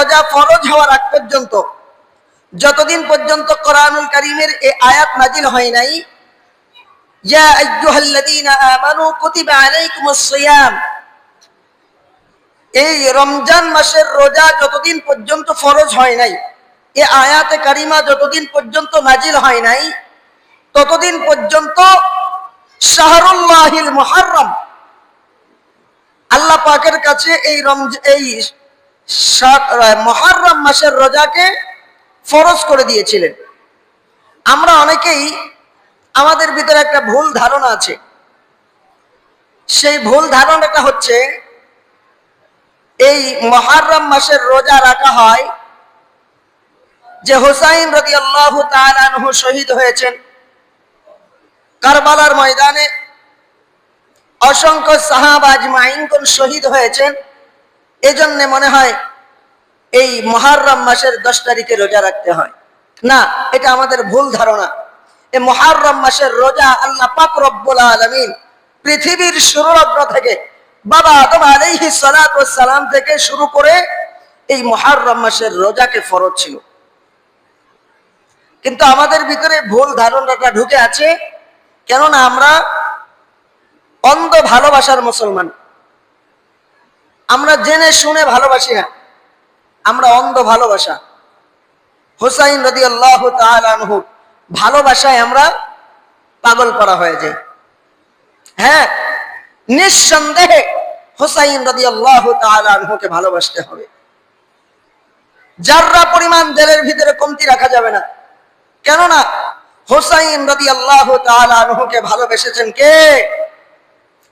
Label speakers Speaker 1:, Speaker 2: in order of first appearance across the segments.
Speaker 1: রোজা ফরজ হওয়ার আগ পর্যন্ত, যতদিন পর্যন্ত কোরআনুল কারীমের এই আয়াত নাজিল হয় নাই, ইয়া আইয়ুহাল্লাযীনা আমানু কুতিবা আলাইকুমুস সিয়াম, এই রমজান মাসের রোজা যতদিন পর্যন্ত ফরজ হয় নাই, এই আয়াতে কারিমা যতদিন পর্যন্ত নাজিল হয় নাই, ততদিন পর্যন্ত শাহরুল্লাহিল মুহাররম, আল্লাহ পাকের কাছে এই মুহাররম মাসের রোজাকে ফরজ করে দিয়েছিলেন। আমরা অনেকেই, আমাদের ভিতরে একটা ভুল ধারণা আছে। সেই ভুল ধারণাটা হচ্ছে এই মুহররম মাসের রোজা রাখা হয় যে হুসাইন রাদিয়াল্লাহু তাআলা আনহু শহীদ হয়েছেন কারবালার ময়দানে, অসংখ্য সাহাবা আজমাইনগণ শহীদ হয়েছেন, এজন্য মনে হয় এই মুহররম মাসের 10 তারিখে রোজা রাখতে হয়। না, এটা আমাদের ভুল ধারণা। এই মুহররম মাসের রোজা আল্লাহ পাক রব্বুল আলামিন পৃথিবীর শুরুলগ্ন থেকে, বাবা আদম আলাইহিস সালাতু ওয়াস সালাম থেকে শুরু করে এই মুহররম মাসের রোজাকে ফরজ ছিল। কিন্তু আমাদের ভিতরে ভুল ধারণাটা ঢুকে আছে, কেননা আমরা অন্ধ ভালোবাসার মুসলমান। আমরা জেনে শুনে ভালোবাসি না, আমরা অন্ধ ভালোবাসা। হুসাইন রাদিয়াল্লাহু তাআলা আনহু ভালোবাসায় আমরা পাগল করা হয়ে যায়। হ্যাঁ, নিঃসন্দেহে হুসাইন রাদিয়াল্লাহু তাআলা আনহুকে ভালোবাসতে হবে। যাররা পরিমাণ দিলের ভিতরে কমতি রাখা যাবে না, কেননা হুসাইন রাদিয়াল্লাহু তাআলা আনহুকে ভালোবেসেছেন কে?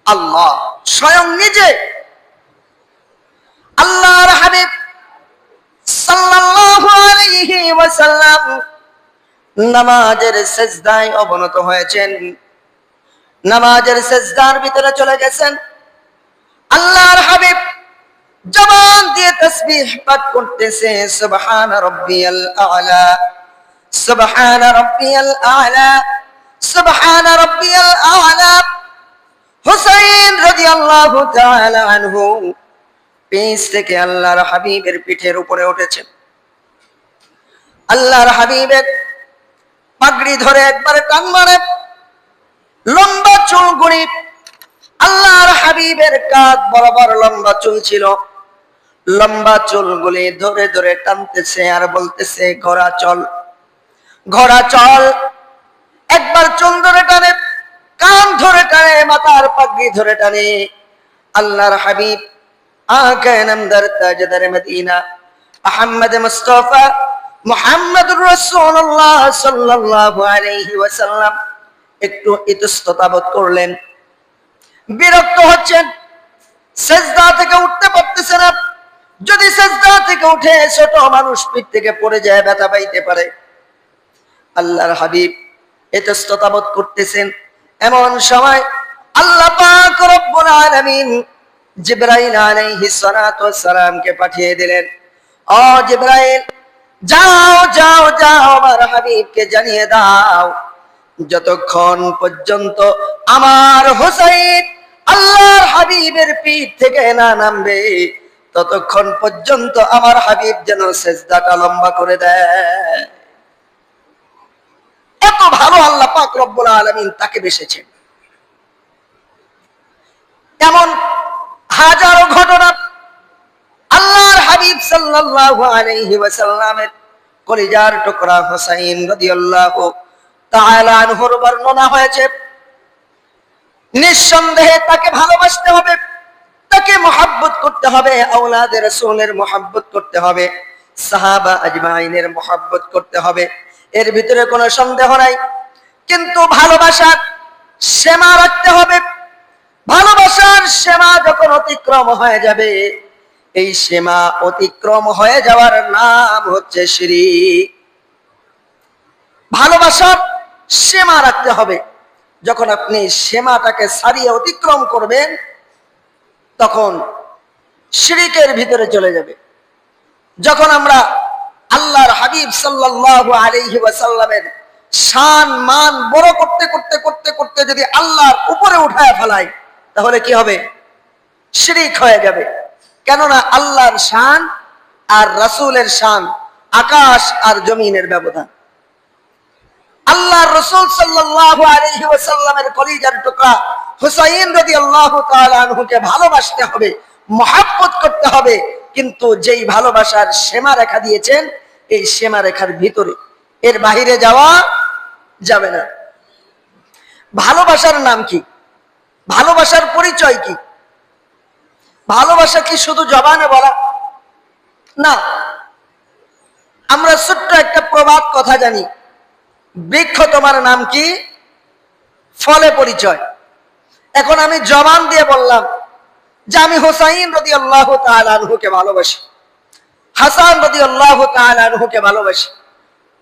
Speaker 1: আল্লাহ স্বয়ং নিজে। আল্লাহর হাবিব সাল্লাল্লাহু আলাইহি ওয়াসাল্লাম নামাজের সিজদায় অবনত হয়েছেন, নামাজের সিজদার ভিতরে চলে গেছেন। আল্লাহর হাবিব জবান দিয়ে তাসবিহ পাঠ করতেছে, সুবহান রাব্বিয়াল আ'লা, সুবহান রাব্বিয়াল আ'লা, সুবহান রাব্বিয়াল আ'লা। হুসাইন রাদিয়াল্লাহু তাআলা আনহু পিছ থেকে আল্লাহর হাবিবের পিঠের উপরে উঠেছেন। আল্লাহর হাবিবের পাগড়ি ধরে একবার টান মারে, লম্বা চুলগুলি, আল্লাহর হাবিবের কাঁধ বরাবর লম্বা চুল ছিল, লম্বা চুলগুলি ধরে ধরে টানতেছে আর বলতেছে, ঘোড়া চল, ঘোড়া চল। একবার চুল ধরে টানে, কান ধরে টানে, মাথার পাগড়ি ধরে টানে। আল্লাহর হাবিব আকা নামদার তাজদার মদিনা আহমদ মুস্তাফা মুহাম্মদুর রাসূলুল্লাহ সাল্লাল্লাহু আলাইহি ওয়াসাল্লাম একটু ইতস্ততা বোধ করলেন, বিরক্ত হচ্ছেন, সিজদা থেকে উঠতে পারতেছে না। যদি সিজদা থেকে উঠে ছোট মানুষ পিঠ থেকে পড়ে যায়, ব্যথা পাইতে পারে। আল্লাহর হাবিব ইতস্ততা বোধ করতেছেন। এমন সময় আল্লাহ পাক রব্বুল আলামিন জিবরাইল আলাইহিস সালাতু ওয়াস সালামকে পাঠিয়ে দিলেন। ও জিবরাইল, যাও যাও যাও, আমার হাবিবকে জানিয়ে দাও, যতক্ষণ পর্যন্ত আমার হুসাইন আল্লাহর হাবিবের পিঠ থেকে না নামবে, ততক্ষণ পর্যন্ত আমার হাবিব যেন সিজদাটা লম্বা করে দেয়। এত ভালো আল্লাহ পাক রব্বুল আলামিন তাকে বেসেছেন। এমন হাজারো ঘটনা আল্লাহর হাবিব সাল্লাল্লাহু আলাইহি ওয়াসাল্লামের কলিজার টুকরা হুসাইন রাদিয়াল্লাহু তাআলা আনহুর বর্ণনা হয়েছে। নিঃসন্দেহে তাকে ভালোবাসতে হবে, তাকে মহব্বত করতে হবে, আওলাদে রাসূলের মহব্বত করতে হবে, সাহাবা আজমাইনের মহব্বত করতে হবে, এর ভিতরে কোনো সন্দেহ নাই। কিন্তু ভালোবাসার সীমা রাখতে হবে। ভালোবাসার সীমা যখন অতিক্রম হয়ে যাবে, এই সীমা অতিক্রম হয়ে যাওয়ার নাম হচ্ছে শিরক। ভালোবাসার সীমা রাখতে হবে। যখন আপনি সীমাটাকে ছাড়িয়ে অতিক্রম করবেন, তখন শিরকের ভিতরে চলে যাবে। যখন আমরা আল্লাহর হাবিব সাল্লাল্লাহু আলাইহি ওয়াসাল্লামের শান মান বড় করতে করতে করতে করতে যদি আল্লাহর উপরে উঠায় ফেলাই, তাহলে কি হবে? শিরক হয়ে যাবে। কেননা আল্লাহর শান আর রাসূলের শান আকাশ আর জমিনের ব্যবধান। আল্লাহর রাসূল সাল্লাল্লাহু আলাইহি ওয়াসাল্লামের কলিজার টুকরা হুসাইন রাদিয়াল্লাহু তাআলা আনহুকে ভালোবাসতে হবে, মহব্বত করতে হবে, কিন্তু যেই ভালোবাসার সীমা রেখা দিয়েছেন এই সীমা রেখার ভিতরে, এর বাহিরে যাওয়া যাবে না। ভালোবাসার নাম কি? ভালোবাসার পরিচয় কি? ভালোবাসা কি শুধু জবানে বলা? না, আমরা ছোট্ট একটা প্রবাদ কথা জানি, বৃক্ষ তোমার নাম কি, ফলে পরিচয়। এখন আমি জবান দিয়ে বললাম যে আমি হুসাইন রাদিয়াল্লাহু তাআলা আনহুকে ভালোবাসি, হাসান রাদিয়াল্লাহু তাআলা আনহুকে ভালোবাসি,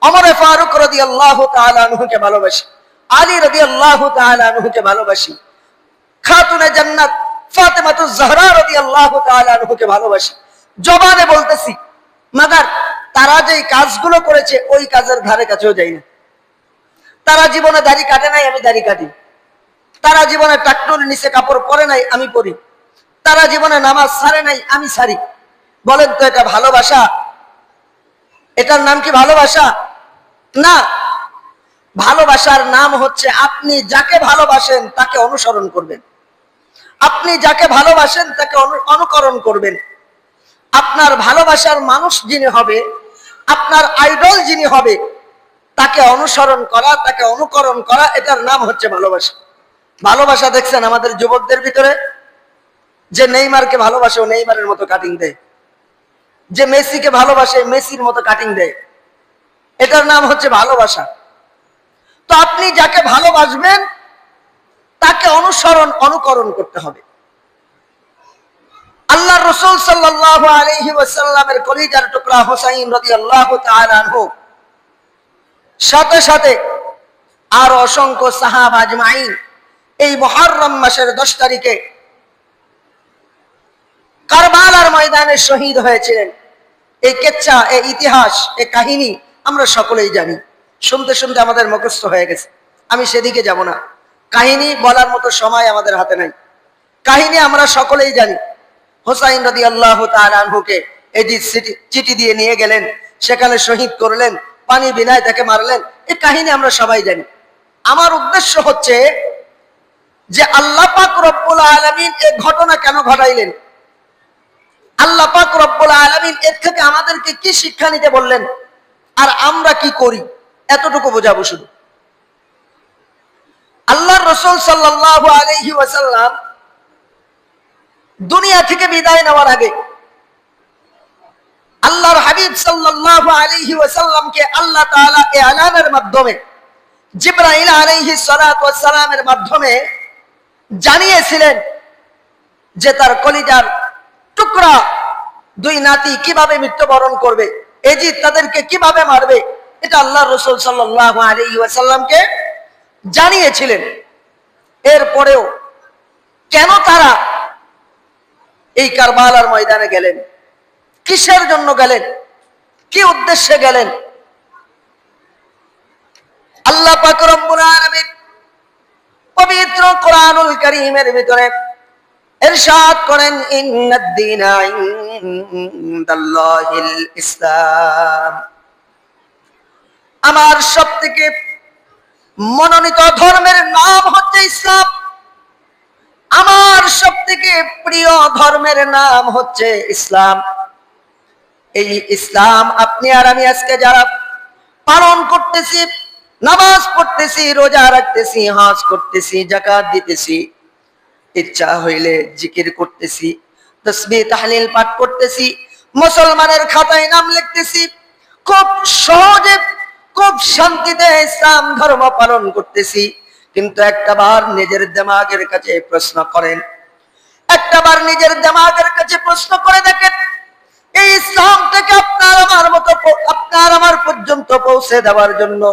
Speaker 1: ওমর ফারুক রাদিয়াল্লাহু তাআলা আনহুকে ভালোবাসি, আলী রাদিয়াল্লাহু তাআলা আনহুকে ভালোবাসি, খাতুনে জান্নাত ফাতেমাতুজ জাহরা রাদিয়াল্লাহু তাআলা আনহুকে ভালোবাসি। জবানে বলতেছি, মাগার তারা যেই কাজগুলো করেছে ওই কাজের ধারে কাছেও যাই না। তারা জীবনে দাড়ি কাটে নাই, আমি দাড়ি কাটি। তারা জীবনে টাকনুর নিচে কাপড় পরে নাই, আমি পরি। তারা জীবনে নামাজ ছাড়ে নাই, আমি ছাড়ি। বলেন তো এটা ভালোবাসা? এটার নাম কি ভালোবাসা? না। ভালোবাসার নাম হচ্ছে আপনি যাকে ভালোবাসেন তাকে অনুসরণ করবেন, আপনি যাকে ভালোবাসেন তাকে অনুকরণ করবেন। আপনার ভালোবাসার মানুষ যিনি হবে, আপনার আইডল যিনি হবে, তাকে অনুসরণ করা, তাকে অনুকরণ করা, এটার নাম হচ্ছে ভালোবাসা। ভালোবাসা দেখছেন আমাদের যুবকদের ভিতরে, যে নেইমারকে ভালোবাসে ও নেইমারের মতো কাটিং দেয়, যে মেসিকে ভালোবাসে মেসির মতো কাটিং দেয়, এটার নাম হচ্ছে ভালোবাসা। তো আপনি যাকে ভালোবাসবেন তাকে অনুকরণ করতে হবে। আল্লাহর রাসূল সাল্লাল্লাহু আলাইহি ওয়াসাল্লামের কলিজার টুকরা হুসাইন রাদিয়াল্লাহু তাআলা আনহু সাথে সাথে আর অসংখ্য সাহাবা আজমাইন এই মুহররম মাসের 10 তারিখে কারবালার ময়দানে শহীদ হয়েছিলেন। এই কেচ্ছা, এই ইতিহাস, এই কাহিনী আমরা সকলেই জানি, শুনতে শুনতে আমাদের মুখস্থ হয়ে গেছে। আমি সেদিকে যাব না, কাহিনী বলার মতো সময় আমাদের হাতে নাই। কাহিনী আমরা সকলেই জানি। হুসাইন রাদিয়াল্লাহু তাআলা আনহুকে এজিদ চিঠি দিয়ে নিয়ে গেলেন, সেখানে শহীদ করলেন, পানি বিনায় তাকে মারলেন। এই কাহিনী আমরা সবাই জানি। আমার উদ্দেশ্য হচ্ছে যে আল্লাহ পাক রব্বুল আলামিন এই ঘটনা কেন ঘটাইলেন, আল্লাহ পাক রব্বুল আলামিন এর থেকে আমাদেরকে কি শিক্ষা নিতে বললেন, আর আমরা কি করি, এতটুকু বোঝাবো শুধু। আল্লাহর রাসূল সাল্লাল্লাহু আলাইহি ওয়াসাল্লাম দুনিয়া থেকে বিদায় নেওয়ার আগে আল্লাহর হাবিব সাল্লাল্লাহু আলাইহি ওয়াসাল্লামকে আল্লাহ তাআলা ইলানের মাধ্যমে, জিবরাইল আলাইহিস সালাতু ওয়াস সালামের মাধ্যমে জানিয়েছিলেন যে তার কলিজার টুকরা দুই নাতি কিভাবে মৃত্যুবরণ করবে, এজিদ তাদেরকে কিভাবে মারবে, এটা আল্লাহর রাসূল সাল্লাল্লাহু আলাইহি ওয়াসাল্লামকে জানিয়েছিলেন। এরপরেও কেন তারা এই কারবালার ময়দানে গেলেন, কিসের জন্য গেলেন, কি উদ্দেশ্যে গেলেন? আল্লাহ পাক রব্বুল আলামিন পবিত্র কোরআনুল কারীমের ভিতরে ইরশাদ করেন, ইন্নাদ দীনা ইনদাল্লাহিল ইসলাম, আমার সবথেকে মনোনীত ধর্মের নাম হচ্ছে ইসলাম, আমার সবথেকে প্রিয় ধর্মের নাম হচ্ছে ইসলাম। এই ইসলাম আপনি আর আমি আজকে যারা পালন করতেছি, নামাজ পড়তেছি, রোজা রাখতেছি, হজ করতেছি, যাকাত দিতেছি, ইচ্ছা হইলে জিকির করতেছি, তাসবিহ তাহলিল পাঠ করতেছি, মুসলমানের খাতায় নাম লিখতেছি, খুব সহজে খুব শান্তিতে ইসলাম ধর্ম পালন করতেছি। কিন্তু একটাবার নিজের দিমাগের কাছে প্রশ্ন করেন, একটাবার নিজের দিমাগের কাছে প্রশ্ন করে দেখেন, এই ইসলাম থেকে আপনার আমার পর্যন্ত পৌঁছে দেওয়ার জন্য,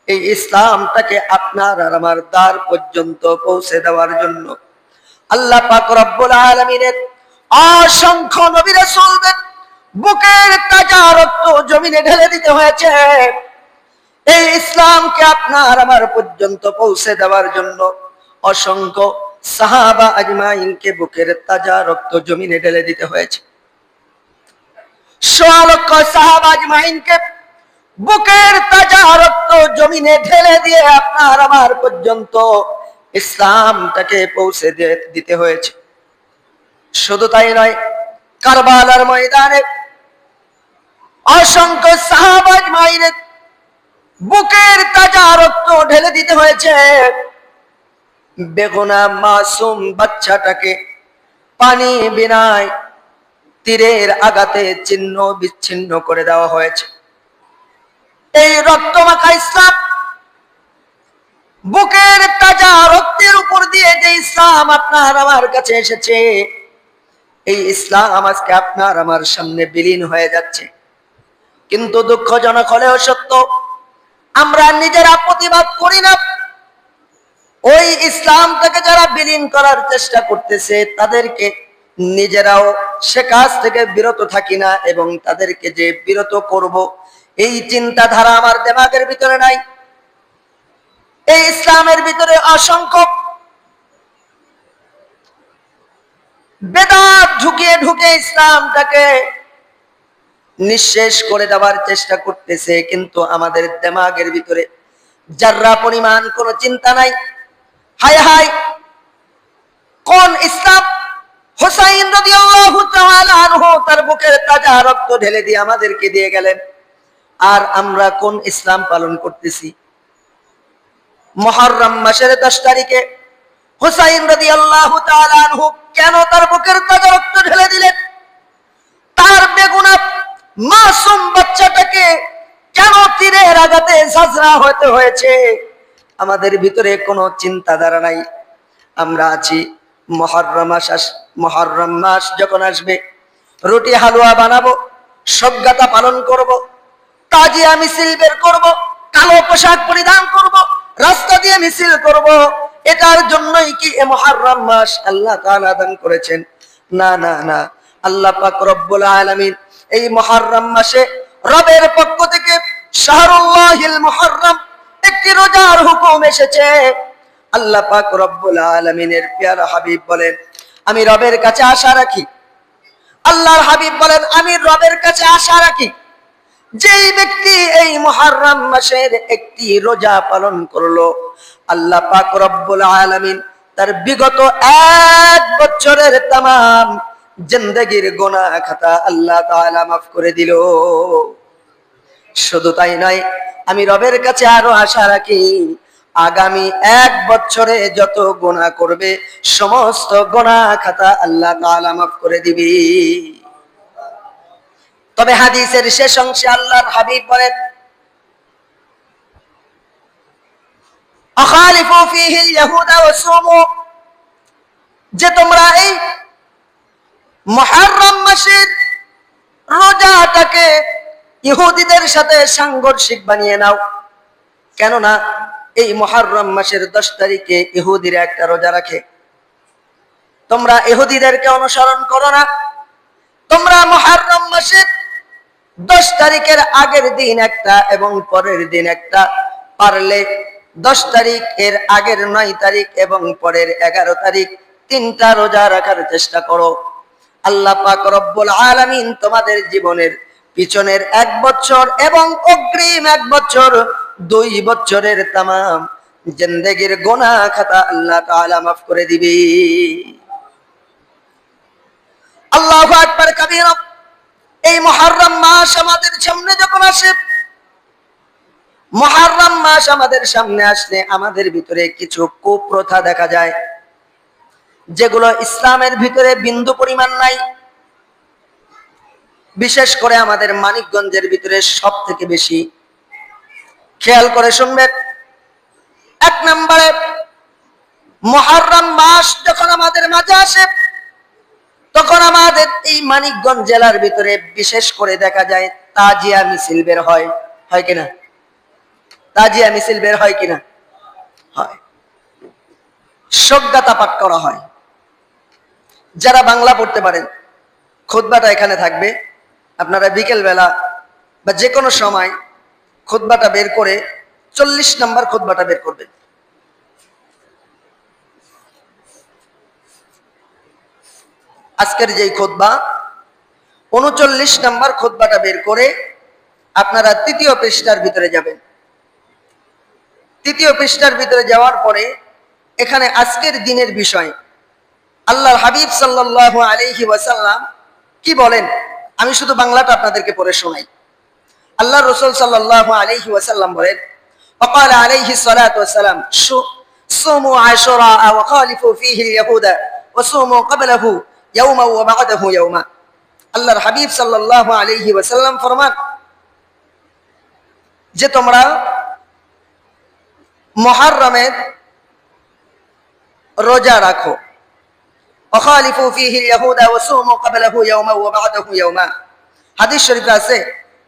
Speaker 1: এই ইসলামটাকে আপনার আর আমার দ্বার পর্যন্ত পৌঁছে দেওয়ার জন্য আল্লাহ পাক রব্বুল আলামিনের অসংখ্য নবী রাসূলদের বুকের তাজা রক্ত জমিনে ঢেলে দিতে হয়েছে। এই ইসলামকে আপনার আমার পর্যন্ত পৌঁছে দেওয়ার জন্য অসংখ্য সাহাবা আজমাইনকে বুকের তাজা রক্ত জমিনে ঢেলে দিতে হয়েছে। সোয়া লক্ষ সাহাবা আজমাইনকে বুকের তাজা রক্ত জমিনে ঢেলে দিয়ে আপনার আমার পর্যন্ত ইসলামটাকে পৌঁছে দিতে হয়েছে। শুধু তাই নয়, কারবালার ময়দানে অসংখ্য সাহাবা আজমাইনের বুকের তাজা রক্ত ঢেলে দিতে হয়েছে। বেগুনা মাসুম বাচ্চাটাকে পানি বিনায় তীরের আঘাতে ছিন্ন বিচ্ছিন্ন করে দেওয়া হয়েছে। এই রক্তমাখা ইসলাম, বুকের তাজা রক্তের উপর দিয়ে যে ইসলাম আপনার আমার কাছে এসেছে, এই ইসলাম আজকে আপনার আমার সামনে বিলীন হয়ে যাচ্ছে। কিন্তু দুঃখজনক হলেও সত্য, আমরা নিজেরা প্রতিবাদ করি না। ওই ইসলামটাকে যারা বিলীন করার চেষ্টা করতেছে তাদেরকে নিজেরাও সে কাজ থেকে বিরত থাকি না, এবং তাদেরকে যে বিরত করব এই চিন্তাধারা আমার দিমাগের ভিতরে নাই। এই ইসলামের ভিতরে অসংখ্য বেদাত ঢুকিয়ে ঢুকে ইসলামটাকে নিঃশেষ করে দেওয়ার চেষ্টা করতেছে, কিন্তু আমাদের দিমাগের ভিতরে যারা পরিমাণ কোনো চিন্তা নাই। হায় হায়, কোন ইসলাম হুসাইন রাদিয়াল্লাহু তাআলা আনহু তার বুকের তাজা রক্ত ঢেলে দিয়ে আমাদেরকে দিয়ে গেলেন, আর আমরা কোন ইসলাম পালন করতেছি? মুহররম মাসের 10 তারিখে হুসাইন রাদিয়াল্লাহু তাআলা আনহু কেন তার বুকের তাজা রক্ত ঢেলে দিলেন? তার বেগুনা মাসুম বাচ্চাটাকে কেন তীরের আঘাতে ঝাঁঝরা হতে হয়েছে? আমাদের ভিতরে কোনো চিন্তাধারা নাই। আমরা আছি মুহররম মাস যখন আসবে, রুটি হালুয়া বানাবো, সজ্ঞাতা পালন করব, তাজিয়া মিছিল বের করব, কালো পোশাক পরিধান করব, রাস্তা দিয়ে মিছিল করব। এটার জন্যই কি এই মুহররম মাস আল্লাহ তাআলা দান করেছেন? না না না, আল্লাহ পাক রব্বুল আলামিন এই মুহররম মাসে রবের পক্ষ থেকে শাহরুল্লাহিল মুহররম একটি রোজার হুকুম এসেছে। আল্লাহ পাক রব্বুল আলামিনের প্যারা হাবিব বলেন, আমি রবের কাছে আশা রাখি। আল্লাহর হাবিব বলেন, আমি রবের কাছে আশা রাখি যেই ব্যক্তি এই মুহররম মাসের একটি রোজা পালন করলো, আল্লাহ পাক রব্বুল আলামিন তার বিগত 1 বছরের तमाम জিন্দেগীর গুনাহ খাতা আল্লাহ তাআলা মাফ করে দিল। শুধু তাই নয়, আমি রবের কাছে আরো আশা রাখি, আগামী 1 বছরে যত গুনাহ করবে সমস্ত গুনাহ খাতা আল্লাহ তাআলা মাফ করে দিবে। তবে হাদিসের শেষ অংশে আল্লাহর হাবিব বলেন, আখালিফু ফীহিল ইয়াহুদা ওয়াসুমু, যে তোমরা এই মুহররম মাসের রোজাটাকে ইহুদিদের সাথে সাংঘর্ষিক বানিয়ে নাও। কেননা এই মুহররম মাসের 10 তারিখে ইহুদিরা একটা রোজা রাখে। তোমরা ইহুদিদেরকে অনুসরণ করো না। তোমরা মুহররম মাসের 10 তারিখের আগের দিন একটা এবং পরের দিন একটা, পারলে 10 তারিখ এর আগের 9 তারিখ এবং পরের 11 তারিখ 3টা রোজা রাখার চেষ্টা করো। আল্লাহ পাক রব্বুল আলামিন তোমাদের জীবনের পিছনের 1 বছর এবং অগ্রিম 1 বছর 2 বছরের तमाम জিন্দেগীর গুনাহ খাতা আল্লাহ তাআলা মাফ করে দিবে। আল্লাহু আকবার কাবীরা। এই মুহররম মাস আমাদের সামনে যখন আসে, মুহররম মাস আমাদের সামনে আসলে আমাদের ভিতরে কিছু কুপ্রথা দেখা যায়, যেগুলো ইসলামের ভিতরে বিন্দু পরিমাণ নাই। বিশেষ করে আমাদের মানিকগঞ্জের ভিতরে সব থেকে বেশি। খেয়াল করে শুনবেন। 1 নম্বরে, মুহররম মাস যখন আমাদের মাঝে আসে তখন আমাদের এই মানিকগঞ্জ জেলার ভিতরে বিশেষ করে দেখা যায় তাজিয়া মিছিল বের হয়। হয় কিনা? তাজিয়া মিছিল বের হয় কিনা? হয়। সজ্ঞাতা পাঠ করা হয়। যারা বাংলা পড়তে পারেন, খুতবাটা এখানে থাকবে। আপনারা বিকেল বেলা বা যে কোনো সময় খুতবাটা বের করে 40 নম্বর খুতবাটা বের করবেন। আজকের যেই খুতবা 39 নম্বর খুতবাটা বের করে আপনারা তৃতীয় পৃষ্ঠার ভিতরে যাবেন। তৃতীয় পৃষ্ঠার ভিতরে যাওয়ার পরে এখানে আজকের দিনের বিষয় আল্লাহর হাবিব সাল্লাল্লাহু আলাইহি ওয়াসাল্লাম কি বলেন, আমি শুধু বাংলাটা আপনাদেরকে পড়ে শোনাই। আল্লাহর রাসূল সাল্লাল্লাহু আলাইহি ওয়াসাল্লাম বলেন, وقال عليه الصلاة والسلام صوموا عاشوراء وخالفوا فيه اليهود وصوموا قبله يوما وبعده يوما। আল্লাহর হাবিব সাল্লাল্লাহু আলাইহি ওয়াসাল্লাম ফরমান যে তোমরা মুহররমের রোজা রাখো, وخالفوا فيه اليهود وصوموا قبله يوما وبعده يوما। হাদিস শরীফে আছে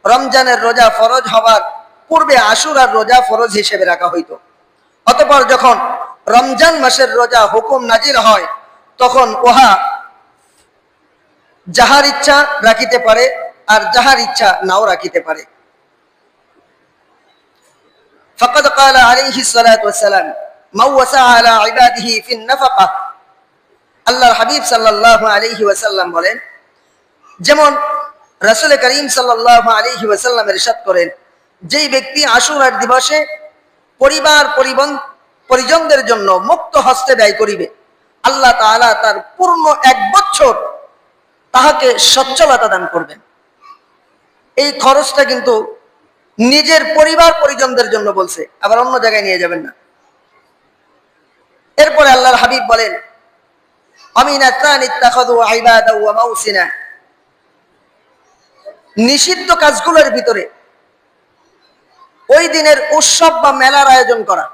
Speaker 1: রমজানের রোজা ফরজ হওয়ার পূর্বে আশুরার রোজা ফরজ হিসেবে রাখা হইতো। অতঃপর যখন রমজান মাসের রোজা হুকুম নাজিল হয় তখন উহা যাহার ইচ্ছা রাখিতে পারে আর যাহার ইচ্ছা নাও রাখিতে পারে। فقد قال عليه الصلاة والسلام من وسع على عباده في النفقة। আল্লাহর হাবিব সাল্লাল্লাহু আলাইহি ওয়াসাল্লাম বলেন, যেমন রাসূল করিম সাল্লাল্লাহু আলাইহি ওয়াসাল্লাম ইরশাদ করেন, যেই ব্যক্তি আশুরার দিবসে পরিজনদের জন্য মুক্ত হস্তে ব্যয় করিবে, আল্লাহ তাআলা তার পূর্ণ 1 বছর তাহাকে সচ্ছলতা দান করবেন। এই খরচটা কিন্তু নিজের পরিজনদের জন্য বলছে, আবার অন্য জায়গায় নিয়ে যাবেন না। এরপরে আল্লাহর হাবিব বলেন, নিষিদ্ধ কাজগুলোর ভিতরে ওই দিনের উৎসব বা মেলার আয়োজন করা,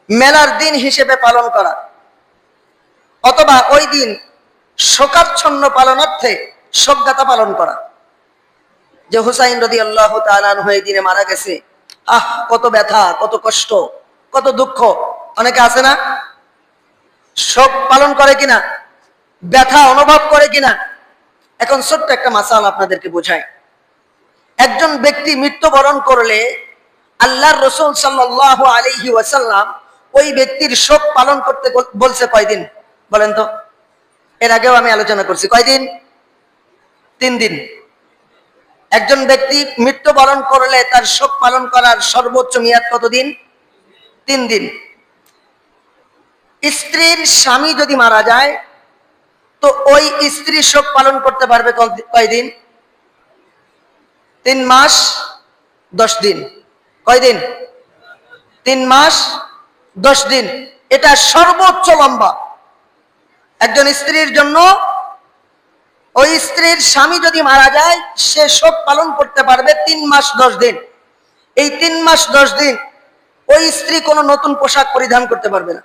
Speaker 1: মেলার দিন হিসেবে পালন করা, অথবা ওই দিন শোকাচ্ছন্ন পালনার্থে শোকগাথা পালন করা। যে হুসাইন রাদিয়াল্লাহু তাআলা আনহু এই দিনে মারা গেছে, কত ব্যথা, কত কষ্ট, কত দুঃখ। অনেকে আছে না, শোক পালন করে কিনা, ব্যথা অনুভব করে কিনা। এখন ছোট্ট একটা মাসালা আপনাদেরকে বোঝায়। একজন ব্যক্তি মৃত্যুবরণ করলে আল্লাহর রাসূল সাল্লাল্লাহু আলাইহি ওয়াসাল্লাম ওই ব্যক্তির শোক পালন করতে বলছে কয়দিন বলেন তো? এর আগেও আমি আলোচনা করছি, কয়দিন? 3 দিন। একজন ব্যক্তি মৃত্যুবরণ করলে তার শোক পালন করার সর্বোচ্চ মেয়াদ কতদিন? 3 দিন। স্ত্রীর স্বামী যদি মারা যায় তো ওই স্ত্রী শোক পালন করতে পারবে কয়দিন? 3 মাস 10 দিন। কয়দিন? 3 মাস 10 দিন। এটা সর্বোচ্চ লম্বা। একজন স্ত্রীর জন্য, ওই স্ত্রীর স্বামী যদি মারা যায় সে শোক পালন করতে পারবে 3 মাস 10 দিন। এই 3 মাস 10 দিন ওই স্ত্রী কোনো নতুন পোশাক পরিধান করতে পারবে না।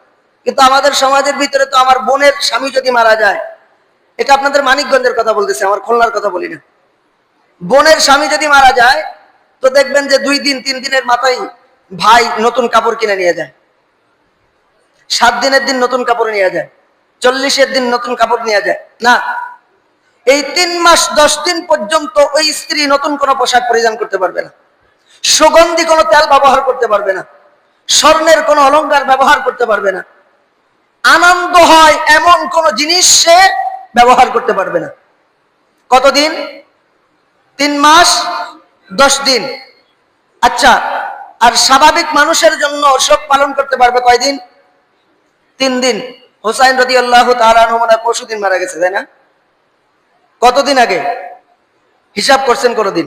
Speaker 1: কিন্তু আমাদের সমাজের ভিতরে তো আমার বোনের স্বামী যদি মারা যায়, এটা আপনাদের মানিকগঞ্জের কথা বলতেছে, আমার খুলনার কথা বলি না। বোনের স্বামী যদি মারা যায় তো দেখবেন যে 2 দিন 3 দিনের মাথায় ভাই নতুন কাপড় কিনে নিয়ে যায়, 7 দিনের দিন নতুন কাপড় নিয়ে যায়, 40-এর দিন নতুন কাপড় নিয়ে যায় না। এই 3 মাস 10 দিন পর্যন্ত ওই স্ত্রী নতুন কোনো পোশাক পরিধান করতে পারবে না, সুগন্ধি কোনো তেল ব্যবহার করতে পারবে না, স্বর্ণের কোনো অলংকার ব্যবহার করতে পারবে না, আনন্দ হয় এমন কোন জিনিস সে ব্যবহার করতে পারবে না। কতদিন? 3 মাস 10 দিন। আচ্ছা, আর স্বাভাবিক মানুষের জন্য শোক পালন করতে পারবে কয়দিন? 3 দিন। হুসাইন রাদিয়াল্লাহু তাআলা আনহু মনে পরশুদিন মারা গেছে, তাই না? কতদিন আগে হিসাব করছেন কোনদিন?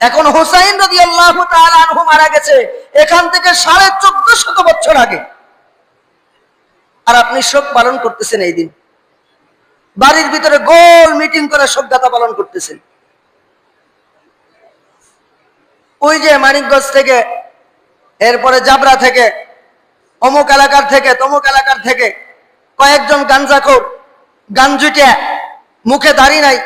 Speaker 1: এখন হুসাইন রাদিয়াল্লাহু তাআলা আনহু মারা গেছে এখান থেকে 1450 বছর আগে, আর আপনি শোক পালন করতেছেন এই দিন। বাড়ির ভিতরে গোল মিটিং করে শোকগাথা পালন করতেছেন। ওই যে মানিকগঞ্জ থেকে, এরপরে জাবরা থেকে, অমুক এলাকার থেকে, তমুক এলাকার থেকে কয়েকজন গাঞ্জাখোর, গাঞ্জুটিয়া, মুখে দাড়ি নাই,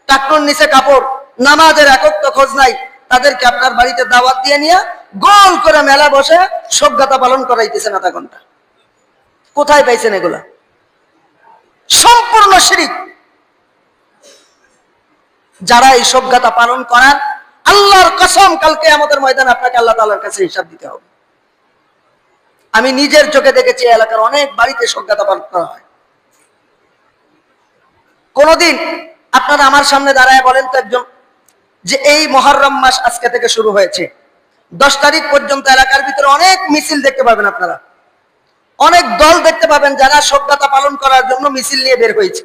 Speaker 1: টাকনুর নিচে কাপড়, নামাজের একক তো খোঁজ নাই, তাদেরকে আপনার বাড়িতে দাওয়াত দিয়ে নিয়ে গোল করে মেলা বসে শোকগাথা পালন করাইতেছেন আধা ঘন্টা। কোথায় পাইছেন এগুলা? সম্পূর্ণ শিরক। যারা এই শোকগাথা পালন করান, আল্লাহর কসম কালকে কিয়ামতের ময়দানে আপনাকে আল্লাহ তাআলার কাছে হিসাব দিতে হবে। আমি নিজের চোখে দেখেছি এলাকার অনেক বাড়িতে শোকগাথা পালন করা হয়। কোনদিন আপনারা আমার সামনে দাঁড়ায় বলেন তো একজন, যে এই মুহররম মাস আজকে থেকে শুরু হয়েছে, 10 তারিখ পর্যন্ত এলাকার ভিতরে অনেক মিছিল দেখতে পাবেন আপনারা, অনেক দল দেখতে পাবেন যারা সভ্যতা পালন করার জন্য মিছিল নিয়ে বের হয়েছে,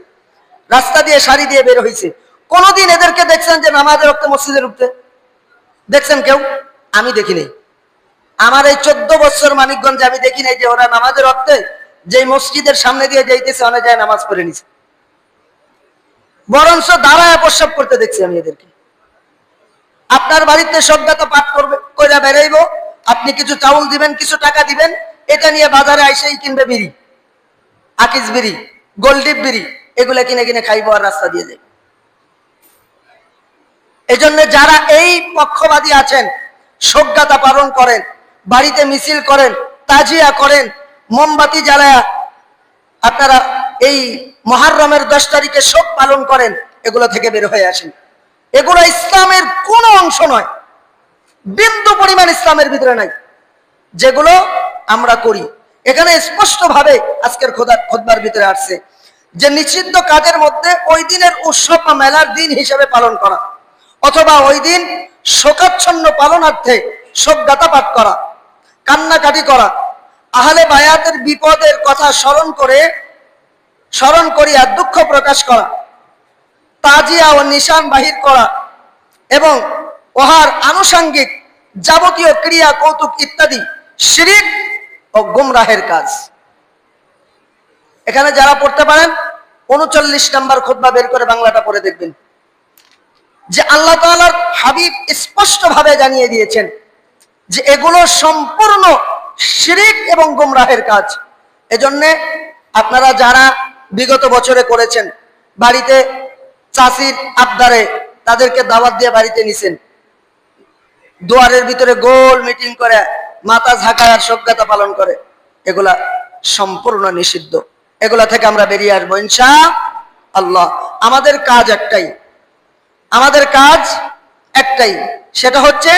Speaker 1: রাস্তা দিয়ে সারি দিয়ে বের হয়েছে। কোনদিন এদেরকে দেখছেন যে নামাজের রক্তে মসজিদের উঠতে? দেখছেন কেউ? আমি দেখি নাই। আমার এই 14 বছর মানিকগঞ্জে আমি দেখি নাই যে ওরা নামাজের রক্তে যে মসজিদের সামনে দিয়ে যাইতেছে অনেক যায় নামাজ পড়ে নিছে, বরঞ্চ দাঁড়ায় প্রস্রাব করতে দেখছি আমি এদেরকে। আপনার বাড়িতে সভ্যতা পাঠ করবে কইরা বেরাইবো, আপনি কিছু চাউল দিবেন, কিছু টাকা দিবেন, এটা নিয়ে বাজারে আইসেই কিনবে বিড়ি, আকিস বিড়ি, গোলডিপ বিড়ি, এগুলা কিনে কিনে খাইবো আর রাস্তা দিয়ে যাবে। এজন্য যারা এই পক্ষবাদী আছেন, সভ্যতা পালন করেন, বাড়িতে মিছিল করেন, তাজিয়া করেন, মোমবাতি জ্বালায়া আপনারা এই মুহররমের 10 তারিখে শোক পালন করেন, এগুলো থেকে বের হয়ে আসেন। এগুলো ইসলামের কোনো অংশ নয়, বিন্দু পরিমাণ ইসলামের ভিতরে নাই, যেগুলো আমরা করি। এখানে স্পষ্ট ভাবে আজকের খুতবার ভিতরে আসছে যে নিষিদ্ধ কাজের মধ্যে ওই দিনের উৎসব বা মেলার দিন হিসেবে পালন করা, অথবা ওই দিন শোকাচ্ছন্ন পালনার্থে শোকগাথা পাঠ করা, কান্নাকাটি করা, আহলে বায়াতের বিপদের কথা স্মরণ করিয়া দুঃখ প্রকাশ করা, তাজিয়া ও নিশান বাহির করা এবং ওহার আনুষঙ্গিক যাবতীয় ক্রিয়া কৌতুক ইত্যাদি শিরিক ও গুমরাহের কাজ। এখানে যারা পড়তে পারেন 39 নম্বর খুতবা বের করে বাংলাটা পড়ে দেখবেন যে আল্লাহ তাআলার হাবিব স্পষ্ট ভাবে জানিয়ে দিয়েছেন যে এগুলো সম্পূর্ণ শিরিক এবং গুমরাহের কাজ। এজন্য আপনারা যারা বিগত বছরে করেছেন, বাড়িতে চাচির আবদারে তাদেরকে দাওয়াত দিয়ে বাড়িতে নিছেন, দুয়ারের ভিতরে গোল মিটিং করে মাথা ঝাঁকায় আর সভ্যতা পালন করে, এগুলা সম্পূর্ণ নিষিদ্ধ। এগুলা থেকে আমরা বেরিয়ে আসবো ইনশাআল্লাহ। আমাদের কাজ একটাই, সেটা হচ্ছে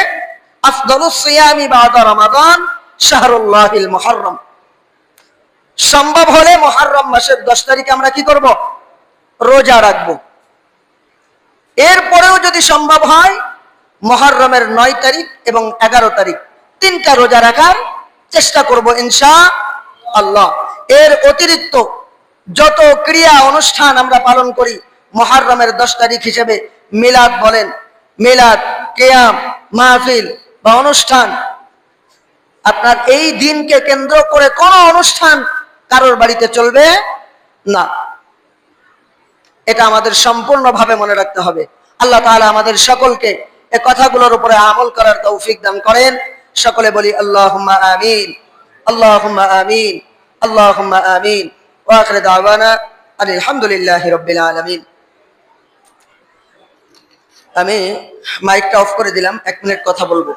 Speaker 1: আফদালুস সিয়ামি বাদা রমাদান শাহরুল্লাহিল মুহররম। সম্ভব হলে মুহররম মাসের 10 তারিখে আমরা কি করব? রোজা রাখবো। এরপরেও যদি সম্ভব হয় মুহররমের 9 তারিখ এবং 11 তারিখ 3টা রোজা রাখার চেষ্টা করব ইনশাআল্লাহ। এর অতিরিক্ত যত ক্রিয়া অনুষ্ঠান আমরা পালন করি মুহররমের 10 তারিখ হিসেবে, মিলাদ বলেন, মিলাদ, কিয়াম, মাহফিল বা অনুষ্ঠান, আপনার এই দিনকে কেন্দ্র করে কোনো অনুষ্ঠান কারোর বাড়িতে চলবে না। এটা আমাদের সম্পূর্ণভাবে মনে রাখতে হবে। আল্লাহ তাআলা আমাদের সকলকে এই কথাগুলোর উপরে আমল করার তৌফিক দান করেন। সকলে বলি আল্লাহুম্মা আমিন, আল্লাহুম্মা আমিন, আল্লাহুম্মা আমিন। ওয়া আখিরু দাওয়ানা আলহামদুলিল্লাহি রাব্বিল আলামিন। আমি মাইকটা অফ করে দিলাম, 1 মিনিট কথা বলবো।